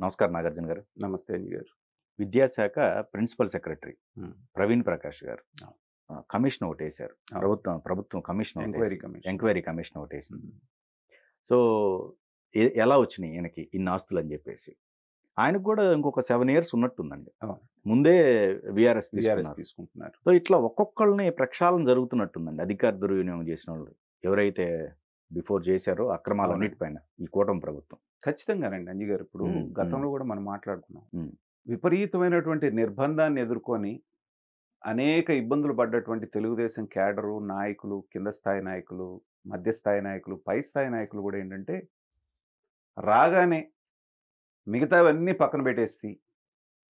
నమస్కారం నాగార్జున గారు. నమస్తే అంజి గారు. విద్యాశాఖ ప్రిన్సిపల్ సెక్రటరీ హ్మ్. ప్రవీణ్ ప్రకాష్ గారు అవును. కమిషన్ ఒకటేశారు. అవును. ప్రభుత్వం కమిషన్ ఎంక్వైరీ ఒకటేసింది. కమిషన్. ఎంక్వైరీ కమిషన్ ఒకటేసింది. హ్మ్. సో, ఎలా వచ్చినాయి ఈయనకి ఇన్ని ఆస్తులని జెప్పేసి. ఆయనకు కూడా ఇంకొక 7 ఇయర్స్ ఉన్నట్టుందండి. అవును. ముందే వీఆర్ఎస్ వీఆర్ఎస్ తీసుకున్నారు. తీసుకుంటున్నారు. సో, ఇట్లా ఒక్కొక్కళ్ళని ప్రక్షాళన జరుగుతున్నట్టుందండి. అధికార దుర్వినియోగం చేసినోళ్ళు ఎవరైతే బిఫోర్ చేశారో అవునండి. అక్రమాలన్నిటిపైన ఈ కూటమి ప్రభుత్వం. ఖచ్చితంగానండి అంజి గారు. ఇప్పుడు హ్మ్. గతంలో కూడా మనం మాట్లాడుకున్నాం. హ్మ్. విపరీతమైనటువంటి నిర్బంధాన్ని ఎదుర్కొని అనేక ఇబ్బందులు పడ్డటువంటి తెలుగుదేశం క్యాడరు, నాయకులు, కింద స్థాయి నాయకులు, మధ్యస్థాయి నాయకులు, పై స్థాయి నాయకులు కూడా ఏంటంటే రాగానే మిగతావన్నీ పక్కన పెట్టేసి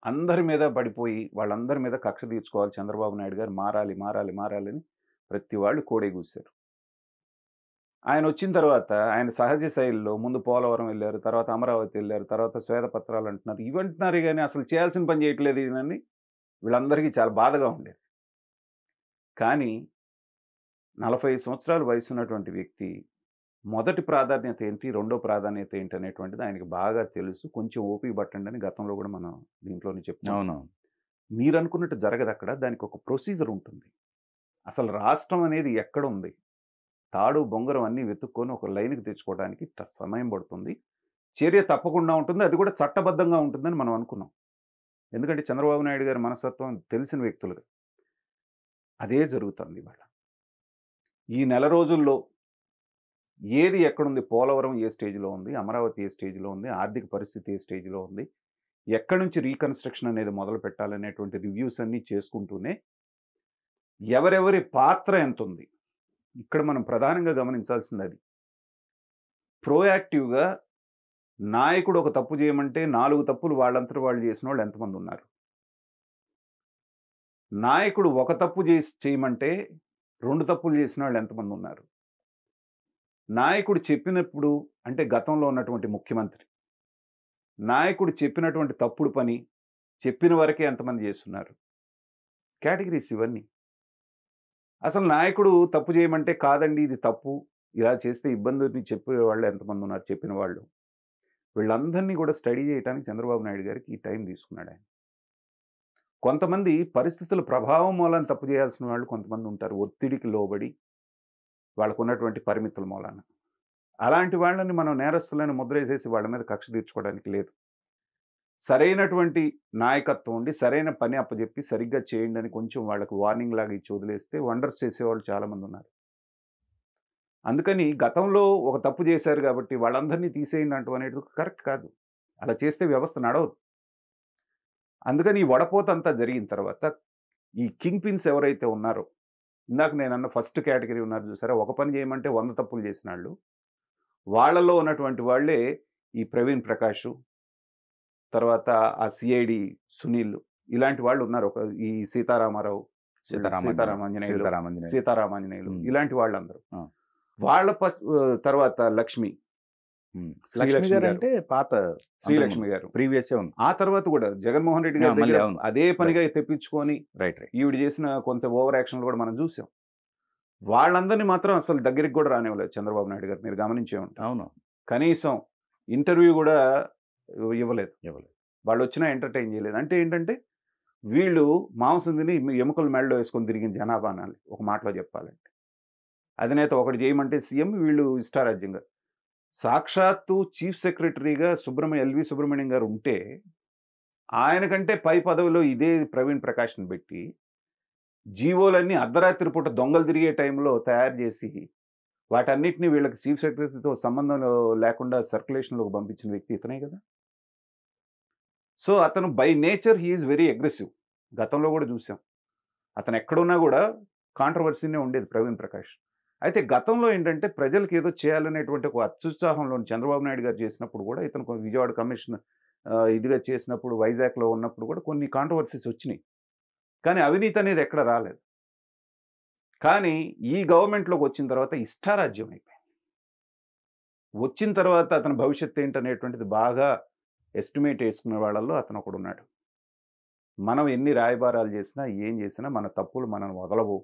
అందరి మీద పడిపోయి వాళ్ళందరి మీద కక్ష తీర్చుకోవాలి, చంద్రబాబు నాయుడు గారు మారాలి, మారాలి, మారాలి అని ప్రతి వాళ్ళు కోడెగూశారు. ఆయన వచ్చిన తర్వాత ఆయన సహజ శైలిలో ముందు పోలవరం వెళ్ళారు, తర్వాత అమరావతి వెళ్ళారు, తర్వాత శ్వేతపత్రాలు అంటున్నారు. ఇవి అంటున్నారు గానీ అసలు చేయాల్సిన పని చేయట్లేదు ఈయనని వీళ్ళందరికీ చాలా బాధగా ఉండేది. కానీ 45 సంవత్సరాల వయసున్నటువంటి వ్యక్తి మొదటి ప్రాధాన్యత ఏంటి, రెండో ప్రాధాన్యత ఏంటి అనేటువంటిది ఆయనకి బాగా తెలుసు. కొంచెం ఓపిక పట్టండి అని గతంలో కూడా మనం దీంట్లోనే చెప్పుకున్నాం. అవునవును. మీరనుకున్నట్టు జరగదక్కడ. దానికి ఒక ప్రొసీజర్ ఉంటుంది. అసలు రాష్ట్రం అనేది ఎక్కడుంది? తాడు, బొంగరం అన్నీ వెతుక్కొని ఒక లైన్‌కి తెచ్చుకోవడానికి సమయం పడుతుంది. చర్య తప్పకుండా ఉంటుంది. అది కూడా చట్టబద్ధంగా ఉంటుందని మనం అనుకున్నాం. ఎందుకంటే చంద్రబాబు నాయుడు గారి మనస్తత్వం తెలిసిన వ్యక్తులుగా. అదే జరుగుతుంది ఇవాళ. ఈ నెల రోజుల్లో ఏది ఎక్కడుంది? పోలవరం ఏ స్టేజ్‌లో ఉంది? అమరావతి ఏ స్టేజ్‌లో ఉంది? ఆర్థిక పరిస్థితి ఏ స్టేజ్‌లో ఉంది? ఎక్కడి నుంచి రీకన్‌స్ట్రక్షన్ అనేది మొదలు పెట్టాలనేటువంటి రివ్యూస్ అన్నీ చేసుకుంటూనే ఎవరెవరి పాత్ర ఎంతుంది? ఇక్కడ మనం ప్రధానంగా గమనించాల్సింది అది. ప్రొయాక్టివ్‌గా నాయకుడు ఒక తప్పు చేయమంటే 4 తప్పులు వాళ్ళంతట వాళ్ళు చేసినోళ్ళు ఎంతమందున్నారు? నాయకుడు ఒక తప్పు చేయమంటే 2 తప్పులు చేసినోళ్ళు ఎంతమందున్నారు? నాయకుడు చెప్పినప్పుడు అంటే గతంలో ఉన్నటువంటి ముఖ్యమంత్రి, నాయకుడు చెప్పినటువంటి తప్పుడు పని చెప్పిన వరకే ఎంతమంది చేస్తున్నారు? కేటగిరీస్ ఇవన్నీ. అసలు నాయకుడు తప్పు చేయమంటే కాదండి ఇది తప్పు, ఇలా చేస్తే ఇబ్బందిని చెప్పేవాళ్ళు ఎంతమందున్నారు చెప్పిన వాళ్ళు? వీళ్ళందరినీ కూడా స్టడీ చేయడానికి చంద్రబాబు నాయుడు గారికి ఈ టైం తీసుకున్నాడు ఆయన. కొంతమంది పరిస్థితుల ప్రభావం మూలాన తప్పు చేయాల్సిన వాళ్ళు కొంతమంది ఉంటారు. ఒత్తిడికి లోబడి వాళ్ళకున్నటువంటి పరిమితుల మూలాన. అలాంటి వాళ్ళని మనం నేరస్తులని ముద్రేసేసి వాళ్ళ మీద కక్ష తీర్చుకోవడానికి లేదు. సరైనటువంటి నాయకత్వం ఉండి, సరైన పని అప్పజెప్పి సరిగ్గా చేయండి అని కొంచెం వాళ్ళకి వార్నింగ్ లాగా ఇచ్చి వదిలేస్తే వండర్స్ చేసేవాళ్ళు చాలామంది ఉన్నారు. అందుకని గతంలో ఒక తప్పు చేశారు కాబట్టి వాళ్ళందరినీ తీసేయండి అంటం అనేది కరెక్ట్ కాదు. అలా చేస్తే వ్యవస్థ నడవదు. అందుకని ఈ వడపోతంతా జరిగిన తర్వాత ఈ కింగ్ పిన్స్ ఎవరైతే ఉన్నారో, ఇందాక నేనన్న ఫస్ట్ కేటగిరీ ఉన్నారు చూసారా? ఒక పని చేయమంటే 100 తప్పులు చేసినాళ్ళు. వాళ్ళలో ఉన్నటువంటి వాళ్ళే ఈ ప్రవీణ్ ప్రకాషు, తర్వాత ఆ సిఐడి సునీల్ ఇలాంటి వాళ్ళు ఉన్నారు. ఈ సీతారామారావు, సీతారామాంజనేయులు, సీతారామాంజనేయులు. సీతారామాంజనేయులు హ్మ్. ఇలాంటి వాళ్ళందరూ. ఆ! వాళ్ళ తర్వాత లక్ష్మి, లక్ష్మి శ్రీలక్ష్మి గారు గారు, అంటే పాత శ్రీలక్ష్మి గారు. ప్రీవియసే ఉంది. ఆ తర్వాత కూడా జగన్మోహన్ రెడ్డి గారి మళ్ళీ దగ్గర అవును. అదే పనిగా తెప్పించుకొని రైట్. ఈవిడ చేసిన కొంత ఓవర్ యాక్షన్‌లు కూడా మనం చూసాం. వాళ్ళందరిని మాత్రం అసలు దగ్గరికి కూడా రానివ్వలేదు చంద్రబాబు నాయుడు గారు. మీరు గమనించే ఉంటారు. అవును. కనీసం ఇంటర్వ్యూ కూడా ఇవ్వలేదు. ఇవ్వలేదు. వాళ్ళొచ్చినా ఎంటర్‌టైన్ చేయలేదు. అంటే ఏంటంటే వీళ్ళు మాంసం తిని ఎముకలు మెడలో వేసుకొని తిరిగిన జనాభా అనాలి ఒక మాటలో చెప్పాలంటే. అధినేత ఒకటి చేయమంటే సీఎం, వీళ్ళు ఇష్టారాజ్యంగా. సాక్షాత్తు చీఫ్ సెక్రటరీగా ఎల్‌వి సుబ్రహ్మణ్యం గారు ఉంటే, ఆయన కంటే పై పదవిలో ఇదే ప్రవీణ్ ప్రకాష్‌ని పెట్టి, జీవోలన్నీ అర్ధరాత్రి పూట దొంగలు తిరిగే టైంలో తయారు చేసి, వాటన్నిటిని వీళ్ళకి చీఫ్ సెక్రటరీతో సంబంధం లేకుండా సర్క్యులేషన్‌లోకి పంపించిన వ్యక్తి ఇతనే కదా! సో, అతను by nature he is very aggressive. గతంలో కూడా చూసాం. అతను ఎక్కడున్నా కూడా కాంట్రోవర్సీనే ఉండేది ప్రవీణ్ ప్రకాష్. అయితే గతంలో ఏంటంటే ప్రజలకి ఏదో చేయాలనేటువంటి ఒక అత్యుత్సాహంలో చంద్రబాబు నాయుడు గారు చేసినప్పుడు కూడా ఇతను విజయవాడ కమిషన్ ఇదిగా చేసినప్పుడు వైజాగ్‌లో ఉన్నప్పుడు కూడా కొన్ని కాంట్రోవర్సీస్ వచ్చినాయి. కానీ అవినీతి అనేది ఎక్కడ రాలేదు. కానీ ఈ గవర్నమెంట్‌లోకి వచ్చిన తర్వాత ఇష్టారాజ్యం అయిపోయింది. వచ్చిన తర్వాత అతని భవిష్యత్తు ఏంటనేటువంటిది బాగా ఎస్టిమేట్ చేసుకునే వాళ్ళలో అతను ఒకడున్నాడు. మనం ఎన్ని రాయబారాలు చేసినా, ఏం చేసినా మన తప్పులు మనల్ని వదలవు.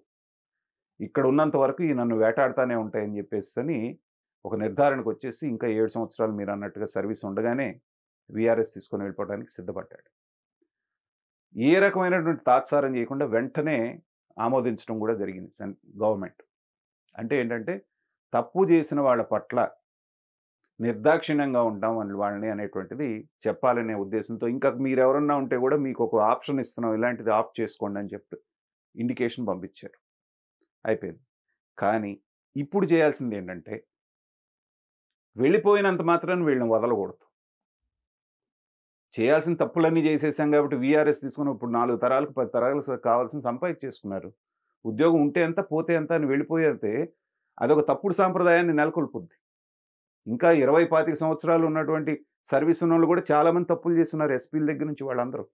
ఇక్కడ ఉన్నంత వరకు ఈ నన్ను వేటాడుతానే ఉంటాయని చెప్పేసని ఒక నిర్ధారణకు వచ్చేసి ఇంకా 7 సంవత్సరాలు మీరన్నట్టుగా సర్వీస్ ఉండగానే వీఆర్ఎస్ తీసుకొని వెళ్ళిపోవడానికి సిద్ధపడ్డాడు. ఏ రకమైనటువంటి తాత్సారం చేయకుండా వెంటనే ఆమోదించడం కూడా జరిగింది గవర్నమెంట్. అంటే ఏంటంటే తప్పు చేసిన వాళ్ళ పట్ల నిర్దాక్షిణ్యంగా ఉంటాం వాళ్ళని అనేటువంటిది చెప్పాలనే ఉద్దేశంతో, ఇంకా మీరెవరన్నా ఉంటే కూడా మీకు ఒక ఆప్షన్ ఇస్తున్నాం, ఇలాంటిది ఆప్ట్ చేసుకోండి అని చెప్పి ఇండికేషన్ పంపించారు. అయిపోయింది. కానీ ఇప్పుడు చేయాల్సింది ఏంటంటే వెళ్ళిపోయినంత మాత్రాన్ని వీళ్ళని వదలకూడదు. చేయాల్సిన తప్పులన్నీ చేసేసాం కాబట్టి వీఆర్ఎస్ తీసుకుని ఇప్పుడు 4 తరాలకు 10 తరాలకు కావాల్సిన సంపాదించేసుకున్నారు. ఉద్యోగం ఉంటే ఎంత పోతే ఎంత అని వెళ్ళిపోతే అదొక తప్పుడు సాంప్రదాయాన్ని నెలకొల్పుద్ది. ఇంకా 20, 25 సంవత్సరాలు ఉన్నటువంటి సర్వీస్ ఉన్నోళ్ళు కూడా చాలామంది తప్పులు చేస్తున్నారు, ఎస్పీల దగ్గర నుంచి వాళ్ళందరూ.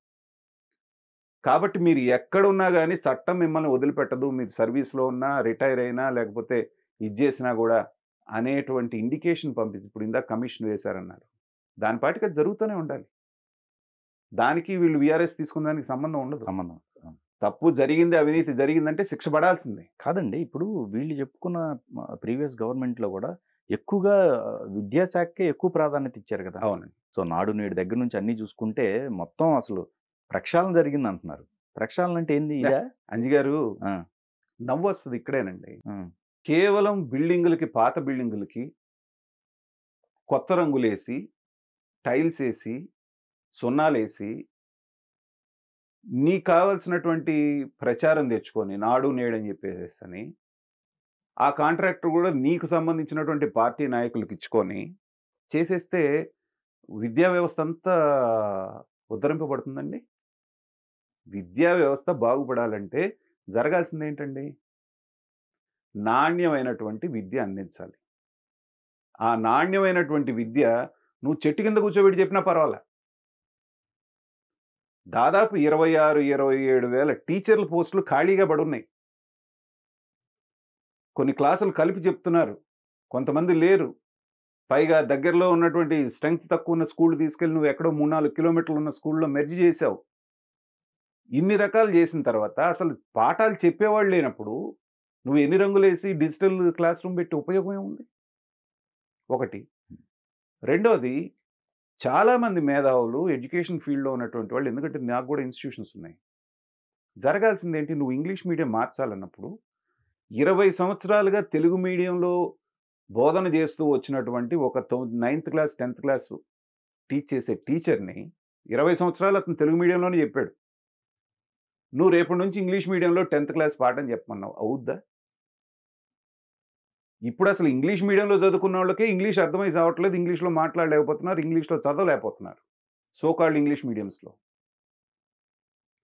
కాబట్టి మీరు ఎక్కడున్నా కానీ చట్టం మిమ్మల్ని వదిలిపెట్టదు, మీరు సర్వీస్లో ఉన్నా, రిటైర్ అయినా, లేకపోతే ఇది చేసినా కూడా అనేటువంటి ఇండికేషన్ పంపించి, ఇప్పుడు ఇందాక కమిషన్ వేశారన్నారు, దాని పాటికి అది జరుగుతూనే ఉండాలి. దానికి వీళ్ళు వీఆర్ఎస్ తీసుకున్న దానికి సంబంధం ఉండదు. సంబంధం తప్పు జరిగింది, అవినీతి జరిగిందంటే శిక్ష పడాల్సిందే. కాదండి. ఇప్పుడు వీళ్ళు చెప్పుకున్న ప్రీవియస్ గవర్నమెంట్లో కూడా ఎక్కువగా విద్యాశాఖకే ఎక్కువ ప్రాధాన్యత ఇచ్చారు కదా. అవునండి. సో నాడు నేడు దగ్గర నుంచి అన్నీ చూసుకుంటే మొత్తం అసలు ప్రక్షాళన జరిగింది అంటున్నారు. ప్రక్షాళన అంటే ఏంది? ఇదా అంజి గారు? నవ్వు వస్తుంది ఇక్కడేనండి. కేవలం బిల్డింగులకి, పాత బిల్డింగులకి కొత్త రంగులేసి, టైల్స్ వేసి, సున్నాలేసి, నీకు కావాల్సినటువంటి ప్రచారం తెచ్చుకొని నాడు నేడని చెప్పేసి ఆ కాంట్రాక్టర్ కూడా నీకు సంబంధించినటువంటి పార్టీ నాయకులకు ఇచ్చుకొని చేసేస్తే విద్యా వ్యవస్థ అంతా ఉద్ధరింపబడుతుందండి. విద్యా వ్యవస్థ బాగుపడాలంటే జరగాల్సింది ఏంటండి? నాణ్యమైనటువంటి విద్య అందించాలి. ఆ నాణ్యమైనటువంటి విద్య నువ్వు చెట్టు కింద కూర్చోబెట్టి చెప్పినా పర్వాలే. దాదాపు 26, 27 వేల టీచర్ల పోస్టులు ఖాళీగా పడున్నాయి. కొన్ని క్లాసులు కలిపి చెప్తున్నారు, కొంతమంది లేరు. పైగా దగ్గరలో ఉన్నటువంటి స్ట్రెంగ్త్ తక్కువ ఉన్న స్కూల్ తీసుకెళ్ళి నువ్వు ఎక్కడో 3-4 కిలోమీటర్లు ఉన్న స్కూల్లో మెర్జ్ చేసావు. ఇన్ని రకాలు చేసిన తర్వాత అసలు పాఠాలు చెప్పేవాళ్ళు లేనప్పుడు నువ్వు ఎన్ని రంగులేసి డిజిటల్ క్లాస్ రూమ్ పెట్టి ఉపయోగం ఏముంది? ఒకటి. రెండోది, చాలామంది మేధావులు ఎడ్యుకేషన్ ఫీల్డ్లో ఉన్నటువంటి వాళ్ళు, ఎందుకంటే నాకు కూడా ఇన్స్టిట్యూషన్స్ ఉన్నాయి, జరగాల్సింది ఏంటి? నువ్వు ఇంగ్లీష్ మీడియం మార్చాలన్నప్పుడు 20 సంవత్సరాలుగా తెలుగు మీడియంలో బోధన చేస్తూ వచ్చినటువంటి ఒక 9th class 10th class teach చేసే టీచర్ని 20 సంవత్సరాలు అతను తెలుగు మీడియంలోనే చెప్పాడు. నువ్వు రేపటి నుంచి ఇంగ్లీష్ మీడియంలో 10th క్లాస్ పాఠం చెప్పమన్నావు, అవుద్దా? ఇప్పుడు అసలు ఇంగ్లీష్ మీడియంలో చదువుకున్న వాళ్ళకే ఇంగ్లీష్ అర్థమై చావట్లేదు, ఇంగ్లీష్లో మాట్లాడలేకపోతున్నారు, ఇంగ్లీష్లో చదవలేకపోతున్నారు సోకాల్డ్ ఇంగ్లీష్ మీడియంస్లో.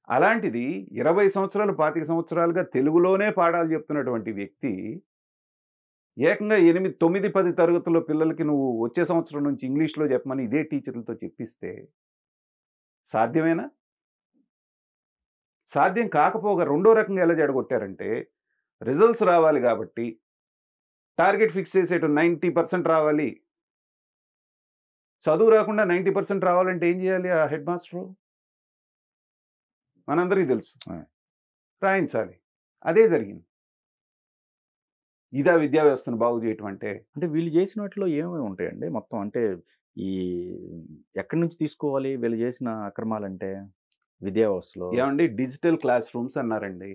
అలాంటిది 20 సంవత్సరాలు 25 సంవత్సరాలుగా తెలుగులోనే పాఠాలు చెప్తున్నటువంటి వ్యక్తి ఏకంగా 8, 9, 10 తరగతుల్లో పిల్లలకి నువ్వు వచ్చే సంవత్సరం నుంచి ఇంగ్లీష్లో చెప్పమని ఇదే టీచర్లతో చెప్పిస్తే సాధ్యమేనా? సాధ్యం కాకపోగా రెండో రకంగా ఎలా జడగొట్టారంటే, రిజల్ట్స్ రావాలి కాబట్టి టార్గెట్ ఫిక్స్ చేసేట 90% రావాలి. చదువు రాకుండా 90% రావాలంటే ఏం చేయాలి ఆ హెడ్ మాస్టరు? మనందరికీ తెలుసు, రాయించాలి. అదే జరిగింది. ఇదా విద్యా వ్యవస్థను బాగు చేయటం అంటే? అంటే వీళ్ళు చేసిన వాటిలో ఏమేమి ఉంటాయండి మొత్తం? అంటే ఈ ఎక్కడి నుంచి తీసుకోవాలి వీళ్ళు చేసిన అక్రమాలంటే విద్యా వ్యవస్థలో? ఏమండి, డిజిటల్ క్లాస్ రూమ్స్ అన్నారండి.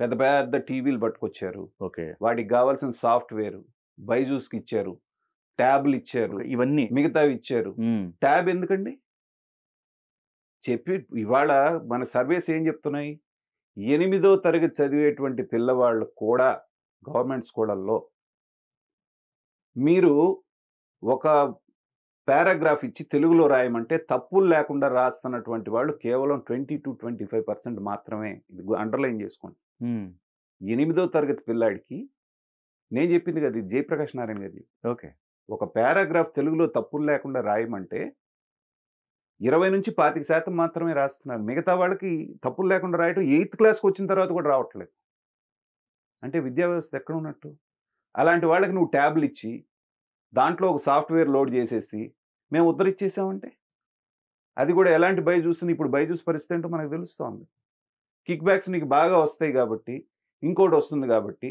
పెద్ద పెద్ద టీవీలు పట్టుకొచ్చారు. ఓకే. వాటికి కావాల్సిన సాఫ్ట్వేర్ బైజూస్కి ఇచ్చారు, ట్యాబ్లు ఇచ్చారు, ఇవన్నీ మిగతావి ఇచ్చారు. ట్యాబ్ ఎందుకండి? చెప్పి ఇవాళ మన సర్వేస్ ఏం చెప్తున్నాయి? 8వ తరగతి చదివేటువంటి పిల్లవాళ్ళు కూడా గవర్నమెంట్ స్కూళ్ళల్లో మీరు ఒక పారాగ్రాఫ్ ఇచ్చి తెలుగులో రాయమంటే తప్పులు లేకుండా రాస్తున్నటువంటి వాళ్ళు కేవలం 20 to 25% మాత్రమే. ఇది అండర్లైన్ చేసుకోండి. 8వ తరగతి పిల్లాడికి నేను చెప్పింది కదా, జయప్రకాష్ నారాయణ గారి. ఓకే. ఒక పారాగ్రాఫ్ తెలుగులో తప్పులు లేకుండా రాయమంటే 20 నుంచి 25% మాత్రమే రాస్తున్నారు. మిగతా వాళ్ళకి తప్పులు లేకుండా రాయటం 8th క్లాస్కి వచ్చిన తర్వాత కూడా రావట్లేదు. అంటే విద్యా వ్యవస్థ ఎక్కడ ఉన్నట్టు? అలాంటి వాళ్ళకి నువ్వు ట్యాబ్లు ఇచ్చి దాంట్లో ఒక సాఫ్ట్వేర్ లోడ్ చేసేసి మేము ఉద్ధరించేసామంటే అది కూడా ఎలాంటి బైజూస్ని, ఇప్పుడు బైజూస్ పరిస్థితి ఏంటో మనకు తెలుస్తోంది. కిక్ బ్యాక్స్ నీకు బాగా వస్తాయి కాబట్టి, ఇంకోటి వస్తుంది కాబట్టి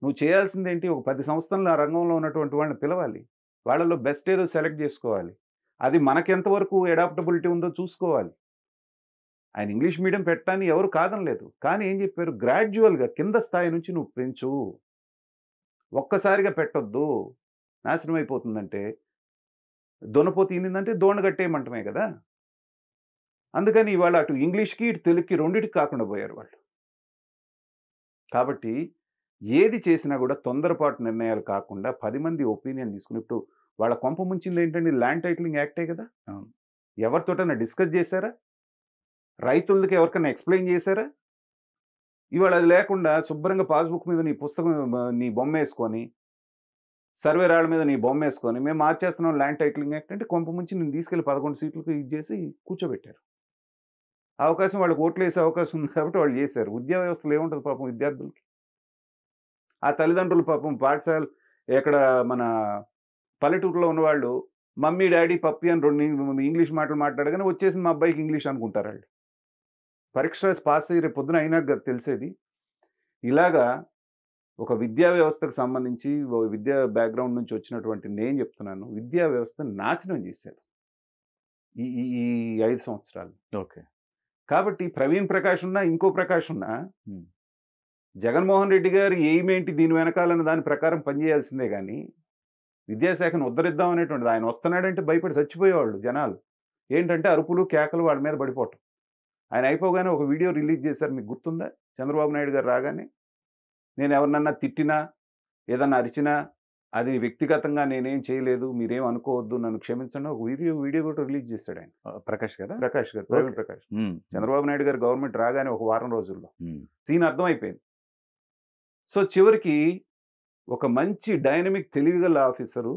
నువ్వు చేయాల్సింది ఏంటి? ఒక 10 సంవత్సరాలు ఆ రంగంలో ఉన్నటువంటి వాళ్ళని పిలవాలి, వాళ్ళలో బెస్ట్ ఏదో సెలెక్ట్ చేసుకోవాలి. అది మనకెంతవరకు అడాప్టబిలిటీ ఉందో చూసుకోవాలి. ఆయన ఇంగ్లీష్ మీడియం పెట్టాలని ఎవరు కాదనలేదు. కానీ ఏం చెప్పారు, గ్రాడ్యువల్‌గా కింద స్థాయి నుంచి నువ్వు పెంచు. ఒక్కసారిగా పెట్టొద్దు. నాశనం అయిపోతుందంటే, దున్నపోతు ఈనిందంటే దోణ కట్టేయమంటమే కదా! అందుకని ఇవాళ అటు ఇంగ్లీష్‌కి, ఇటు తెలుగుకి రెండిటికి కాకుండా పోయారు వాళ్ళు. కాబట్టి ఏది చేసినా కూడా తొందరపాటు నిర్ణయాలు కాకుండా 10 మంది ఒపీనియన్ తీసుకొని ఇప్పుడు వాళ్ళ కొంప ముంచిందేంటండి ల్యాండ్ టైటిలింగ్ యాక్టే కదా! అవును. ఎవరితోటైనా డిస్కస్ చేశారా? రైతులకి ఎవరికైనా ఎక్స్‌ప్లెయిన్ చేశారా? ఇవాళ అది లేకుండా శుభ్రంగా పాస్‌బుక్ మీద నీ పుస్తకం నీ బొమ్మేసుకొని, సర్వే రాళ్ళ మీద నీ బొమ్మేసుకొని, మేము మార్చేస్తున్నాం ల్యాండ్ టైటిలింగ్ యాక్ట్ అంటే కొంప ముంచి నిన్ను తీసుకెళ్ళి 11 సీట్లకు ఇది చేసి కూర్చోబెట్టారు. అవకాశం వాళ్ళకి ఓట్లేసే అవకాశం ఉంది కాబట్టి వాళ్ళు చేశారు. విద్యా వ్యవస్థలో ఏముంటది పాపం విద్యార్థులకి? ఆ తల్లిదండ్రులు పాపం పాఠశాల ఎక్కడ మన పల్లెటూరులో ఉన్నవాళ్ళు మమ్మీ, డ్యాడీ, పప్పీ అని 2 ఇంగ్లీష్ మాటలు మాట్లాడగానే వచ్చేసింది మా అబ్బాయికి ఇంగ్లీష్ అనుకుంటారాళ్ళు. పరీక్ష రాసి పాస్ అయ్యి రేపు పొద్దున అయినాక కదా తెలిసేది. ఇలాగా ఒక విద్యా వ్యవస్థకు సంబంధించి విద్యా బ్యాక్‌గ్రౌండ్ నుంచి వచ్చినటువంటి నేను చెప్తున్నాను. విద్యా వ్యవస్థను నాశనం చేశారు. ఈ ఈ ఈ 5 సంవత్సరాలు. ఓకే. కాబట్టి ప్రవీణ్ ప్రకాష్ ఉన్నా, ఇంకో ప్రకాష్ ఉన్నా హ్మ్. జగన్మోహన్ రెడ్డి గారి ఎయిమ్ ఏంటి దీని వెనకాలన్న దాని ప్రకారం పనిచేయాల్సిందే గానీ, విద్యాశాఖను ఉద్ధరిద్దాం అనేటువంటిది ఆయన వస్తున్నాడంటే భయపడి చచ్చిపోయేవాళ్ళు జనాలు. ఏంటంటే అరుపులు, కేకలు వాళ్ళ మీద పడిపోవటం. ఆయన అయిపోగానే ఒక వీడియో రిలీజ్ చేశారు మీకు గుర్తుందా? చంద్రబాబు నాయుడు గారు రాగానే, నేను ఎవరినన్నా తిట్టినా, ఏదన్నా అరిచినా, అది వ్యక్తిగతంగా నేనేం చేయలేదు, మీరేం అనుకోవద్దు, నన్ను క్షమించండి ఒక వీడియో కూడా రిలీజ్ చేశాడు ఆయన. ప్రకాష్ గారా? ప్రకాష్ గారు, ప్రవీణ్ ఓకే. ప్రకాష్. హ్మ్. చంద్రబాబు నాయుడు గారు గవర్నమెంట్ రాగానే ఒక వారం రోజుల్లో. హ్మ్. సీన్ అర్థమైపోయింది. సో, చివరికి ఒక మంచి డైనమిక్ తెలివిగల ఆఫీసరు,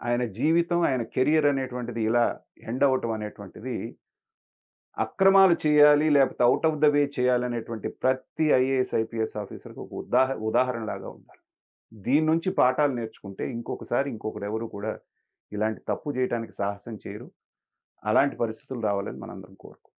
ఆయన జీవితం, ఆయన కెరియర్ అనేటువంటిది ఇలా ఎండ్ అవ్వటం అనేటువంటిది అక్రమాలు చేయాలి, లేకపోతే ఔట్ ఆఫ్ ద వే చేయాలనేటువంటి ప్రతి ఐఏఎస్, ఐపీఎస్ ఆఫీసర్‌కి ఒక ఉదాహరణలాగా ఉండాలి. దీని నుంచి పాఠాలు నేర్చుకుంటే ఇంకొకసారి ఇంకొకడెవరు కూడా ఇలాంటి తప్పు చేయటానికి సాహసం చేయరు. అలాంటి పరిస్థితులు రావాలని మనందరం కోరుకుంటున్నాం.